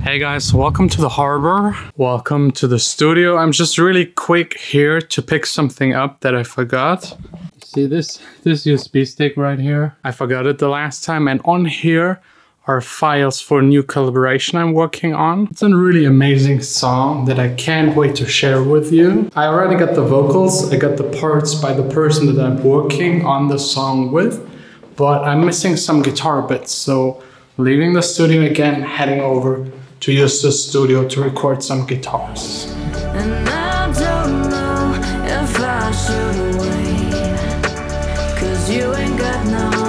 Hey guys, welcome to the harbor. Welcome to the studio. I'm just really quick here to pick something up that I forgot. See this USB stick right here? I forgot it the last time, and on here are files for a new collaboration I'm working on. It's a really amazing song that I can't wait to share with you. I already got the vocals, I got the parts by the person that I'm working on the song with, but I'm missing some guitar bits, so leaving the studio again, heading over to use the studio to record some guitars. And I don't know if I should wait, 'cause you ain't got no.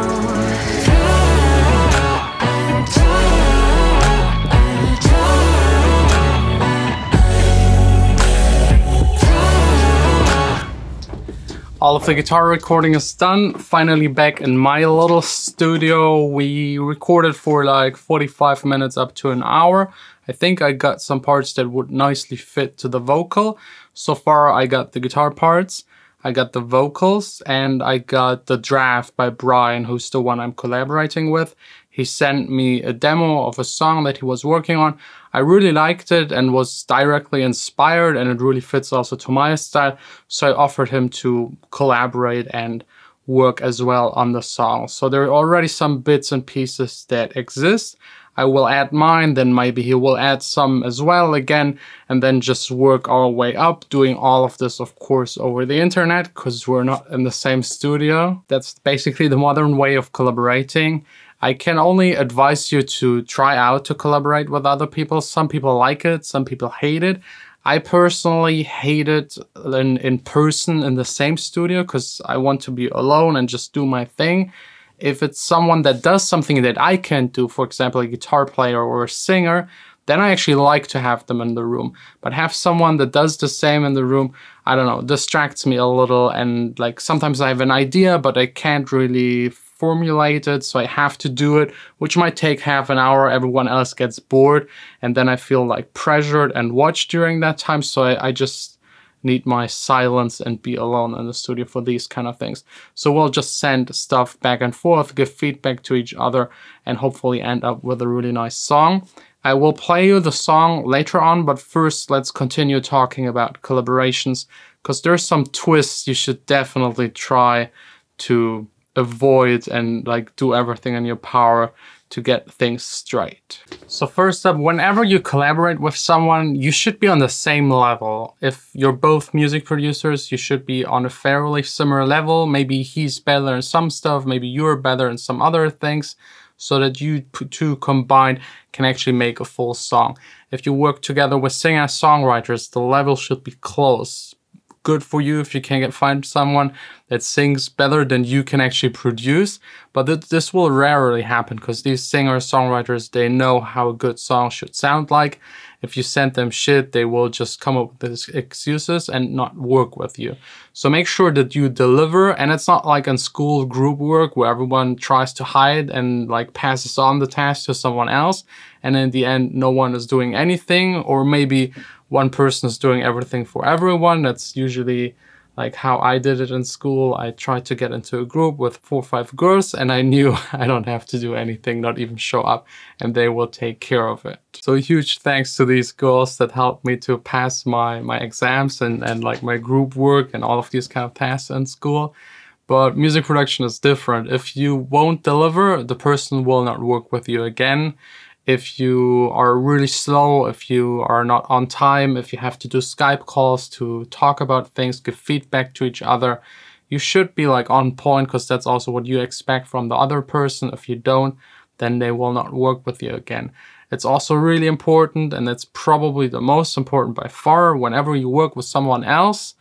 All of the guitar recording is done. Finally back in my little studio. We recorded for like 45 minutes up to an hour. I think I got some parts that would nicely fit to the vocal. So far I got the guitar parts, I got the vocals, and I got the draft by Brian, who's the one I'm collaborating with. He sent me a demo of a song that he was working on. I really liked it and was directly inspired, and it really fits also to my style. So I offered him to collaborate and work as well on the song. So there are already some bits and pieces that exist. I will add mine, then maybe he will add some as well again, and then just work our way up, doing all of this, of course, over the internet, because we're not in the same studio. That's basically the modern way of collaborating. I can only advise you to try out to collaborate with other people. Some people like it, some people hate it. I personally hate it in person in the same studio because I want to be alone and just do my thing. If it's someone that does something that I can't do, for example, a guitar player or a singer, then I actually like to have them in the room. But have someone that does the same in the room, I don't know, distracts me a little. And like sometimes I have an idea, but I can't really formulate it, so I have to do it, which might take half an hour. Everyone else gets bored, and then I feel like pressured and watched during that time. So I just need my silence and be alone in the studio for these kind of things. So we'll just send stuff back and forth, give feedback to each other, and hopefully end up with a really nice song. I will play you the song later on, but first let's continue talking about collaborations, because there's some twists you should definitely try to avoid and like do everything in your power to get things straight. So first up, whenever you collaborate with someone, you should be on the same level. If you're both music producers, you should be on a fairly similar level. Maybe he's better in some stuff, maybe you're better in some other things, so that you two combined can actually make a full song. If you work together with singer-songwriters, the level should be close. Good for you if you can find someone that sings better than you can actually produce, but this will rarely happen because these singer-songwriters, they know how a good song should sound like. If you send them shit, they will just come up with these excuses and not work with you. So make sure that you deliver, and it's not like in school group work where everyone tries to hide and like passes on the task to someone else, and in the end no one is doing anything, or maybe one person is doing everything for everyone. That's usually like how I did it in school. I tried to get into a group with 4 or 5 girls, and I knew I don't have to do anything, not even show up, and they will take care of it. So huge thanks to these girls that helped me to pass my exams and like my group work and all of these kind of tasks in school. But music production is different. If you won't deliver, the person will not work with you again. If you are really slow, if you are not on time, if you have to do Skype calls to talk about things, give feedback to each other, you should be like on point, because that's also what you expect from the other person. If you don't, then they will not work with you again. It's also really important, and it's probably the most important by far, whenever you work with someone else,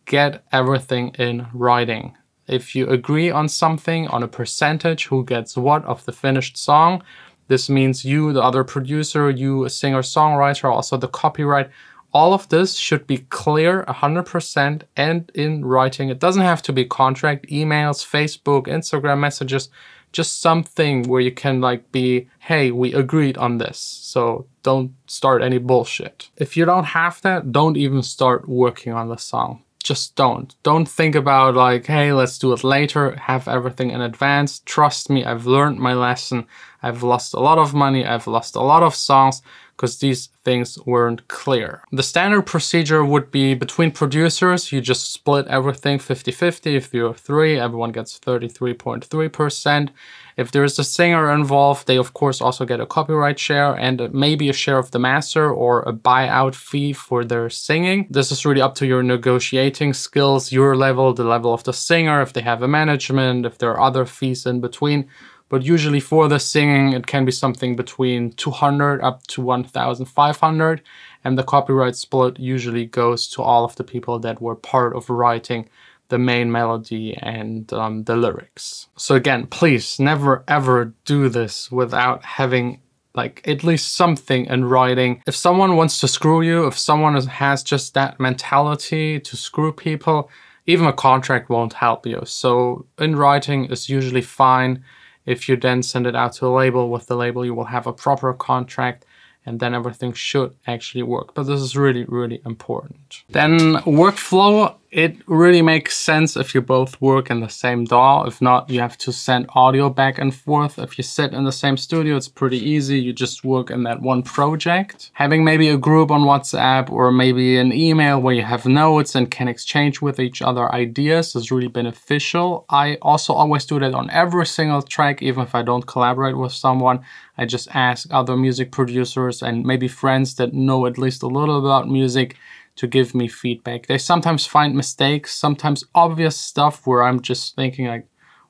get everything in writing. If you agree on something, on a percentage, who gets what of the finished song, this means you, the other producer, you, a singer-songwriter, also the copyright, all of this should be clear 100% and in writing. It doesn't have to be contract, emails, Facebook, Instagram messages, just something where you can like be, hey, we agreed on this. So don't start any bullshit. If you don't have that, don't even start working on the song. Just don't. Don't think about like, hey, let's do it later. Have everything in advance. Trust me, I've learned my lesson. I've lost a lot of money, I've lost a lot of songs because these things weren't clear. The standard procedure would be between producers, you just split everything 50-50. If you're 3, everyone gets 33.3%. If there's a singer involved, they of course also get a copyright share and maybe a share of the master or a buyout fee for their singing. This is really up to your negotiating skills, your level, the level of the singer, if they have a management, if there are other fees in between. But usually for the singing, it can be something between 200 up to 1,500. And the copyright split usually goes to all of the people that were part of writing the main melody and the lyrics. So again, please never ever do this without having like at least something in writing. If someone wants to screw you, if someone has just that mentality to screw people, even a contract won't help you. So in writing is usually fine. If you then send it out to a label, with the label you will have a proper contract and then everything should actually work. But this is really, really important. Then workflow, it really makes sense if you both work in the same DAW. If not, you have to send audio back and forth. If you sit in the same studio, it's pretty easy. You just work in that one project. Having maybe a group on WhatsApp or maybe an email where you have notes and can exchange with each other ideas is really beneficial. I also always do that on every single track, even if I don't collaborate with someone. I just ask other music producers and maybe friends that know at least a little about music to give me feedback. They sometimes find mistakes, sometimes obvious stuff where I'm just thinking like,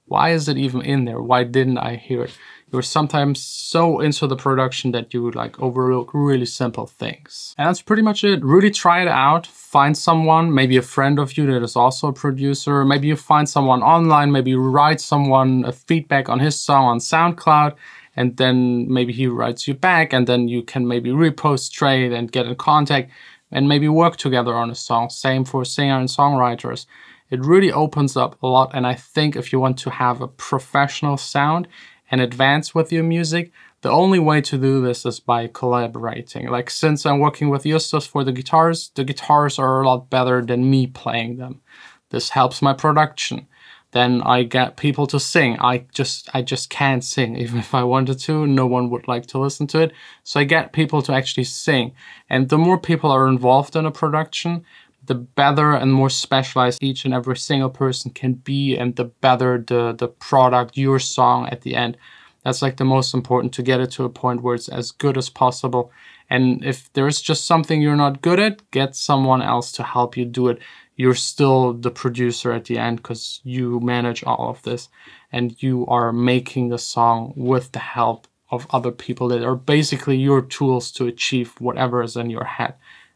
why is it even in there? Why didn't I hear it? You're sometimes so into the production that you would like overlook really simple things. And that's pretty much it. Really try it out. Find someone, maybe a friend of you that is also a producer. Maybe you find someone online, maybe you write someone a feedback on his song on SoundCloud, and then maybe he writes you back, and then you can maybe repost, trade, and get in contact and maybe work together on a song. Same for singer and songwriters. It really opens up a lot, and I think if you want to have a professional sound and advance with your music, the only way to do this is by collaborating. Like since I'm working with Justus for the guitars are a lot better than me playing them. This helps my production. Then I get people to sing. I just can't sing. Even if I wanted to, no one would like to listen to it. So I get people to actually sing. And the more people are involved in a production, the better and more specialized each and every single person can be, and the better the product, your song at the end. That's like the most important, to get it to a point where it's as good as possible. And if there's just something you're not good at, get someone else to help you do it. You're still the producer at the end because you manage all of this and you are making the song with the help of other people that are basically your tools to achieve whatever is in your head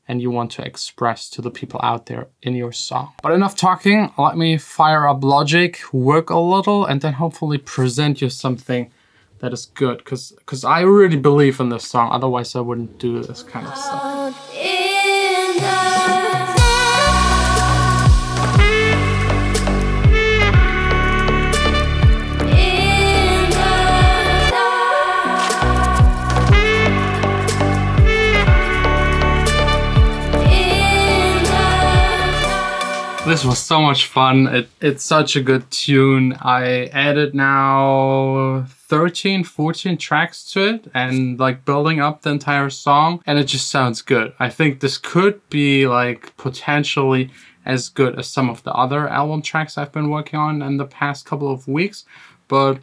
and you want to express to the people out there in your song. But enough talking, let me fire up Logic, work a little, and then hopefully present you something that is good, because I really believe in this song, otherwise I wouldn't do this kind of stuff. This was so much fun. It's such a good tune. I added now 13, 14 tracks to it and like building up the entire song, and it just sounds good. I think this could be like potentially as good as some of the other album tracks I've been working on in the past couple of weeks, but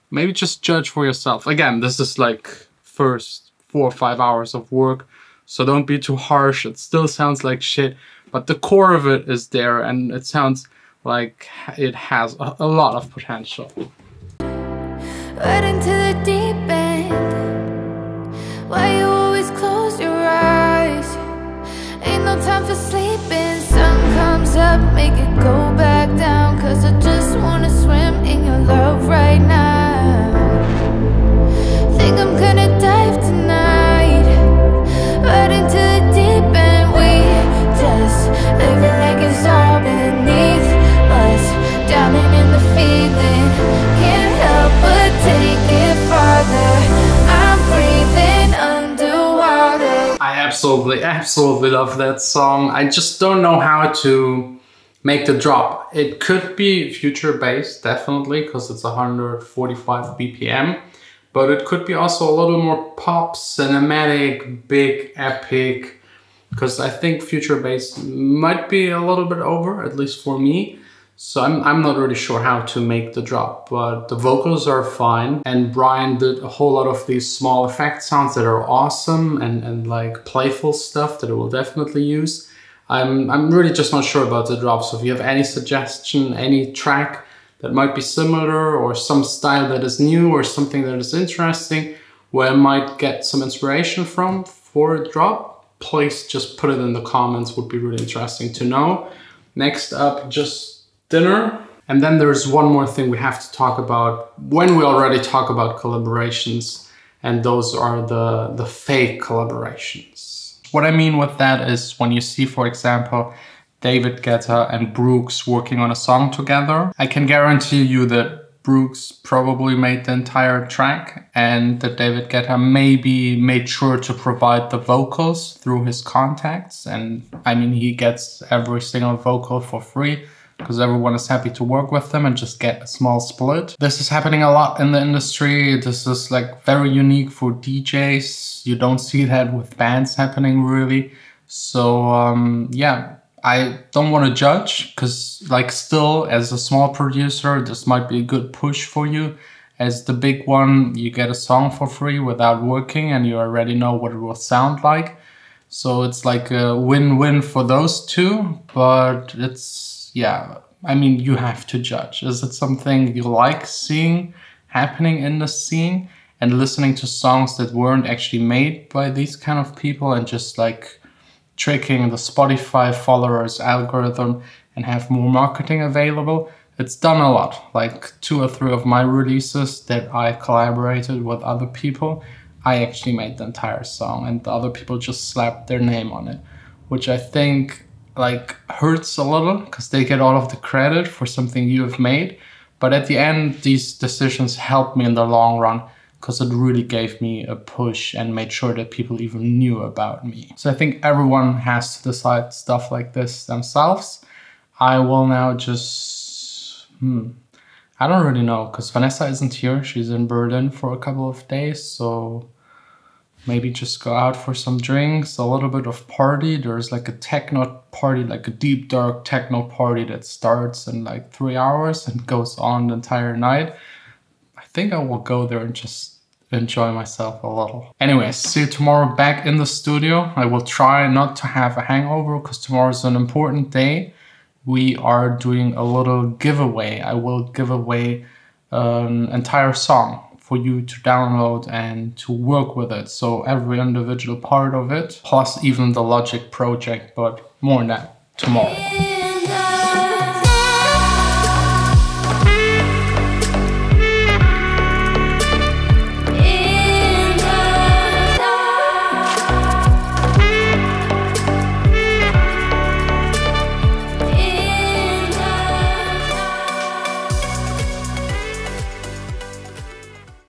maybe just judge for yourself. Again, this is like first 4 or 5 hours of work, so don't be too harsh. It still sounds like shit, but the core of it is there and it sounds like it has a lot of potential. Right into the deep end. Why you always close your eyes? Ain't no time for sleeping. Sun comes up, make it go back down. Cause I just wanna swim in your love right now. Think I'm gonna dive tonight. Right into the deep end. We just living like it's all beneath us. Drowning in the feeling. Can't help but take it farther. I'm breathing underwater. I absolutely love that song. I just don't know how to make the drop. It could be future bass, definitely, because it's 145 BPM. but it could be also a little more pop, cinematic, big, epic, because I think future bass might be a little bit over, at least for me. So I'm not really sure how to make the drop, but the vocals are fine. And Brian did a whole lot of these small effect sounds that are awesome and like playful stuff that I will definitely use. I'm really just not sure about the drop. So if you have any suggestion, any track that might be similar or some style that is new or something that is interesting where I might get some inspiration from for a drop, please just put it in the comments. Would be really interesting to know. Next up, just dinner. And then there's one more thing we have to talk about when we already talk about collaborations, and those are the fake collaborations. What I mean with that is when you see, for example, David Guetta and Brooks working on a song together, I can guarantee you that Brooks probably made the entire track and that David Guetta maybe made sure to provide the vocals through his contacts. And I mean, he gets every single vocal for free, because everyone is happy to work with them and just get a small split. This is happening a lot in the industry. This is like very unique for DJs. You don't see that with bands happening really. So yeah, I don't want to judge, because like still as a small producer, this might be a good push for you. As the big one, you get a song for free without working and you already know what it will sound like. So it's like a win-win for those two, but it's, yeah, I mean, you have to judge. Is it something you like seeing happening in the scene and listening to songs that weren't actually made by these kind of people and just like tricking the Spotify followers algorithm and have more marketing available? It's done a lot. Like 2 or 3 of my releases that I collaborated with other people, I actually made the entire song and the other people just slapped their name on it, which I think like hurts a little because they get all of the credit for something you have made. But at the end, these decisions helped me in the long run because it really gave me a push and made sure that people even knew about me. So I think everyone has to decide stuff like this themselves. I will now just, I don't really know, because Vanessa isn't here. She's in Berlin for a couple of days, so maybe just go out for some drinks, a little bit of party. There's like a techno party, like a deep dark techno party that starts in like 3 hours and goes on the entire night. I think I will go there and just enjoy myself a little. Anyways, see you tomorrow back in the studio. I will try not to have a hangover because tomorrow is an important day. We are doing a little giveaway. I will give away an entire song for you to download and to work with it. So every individual part of it, plus even the Logic project, but more on that tomorrow.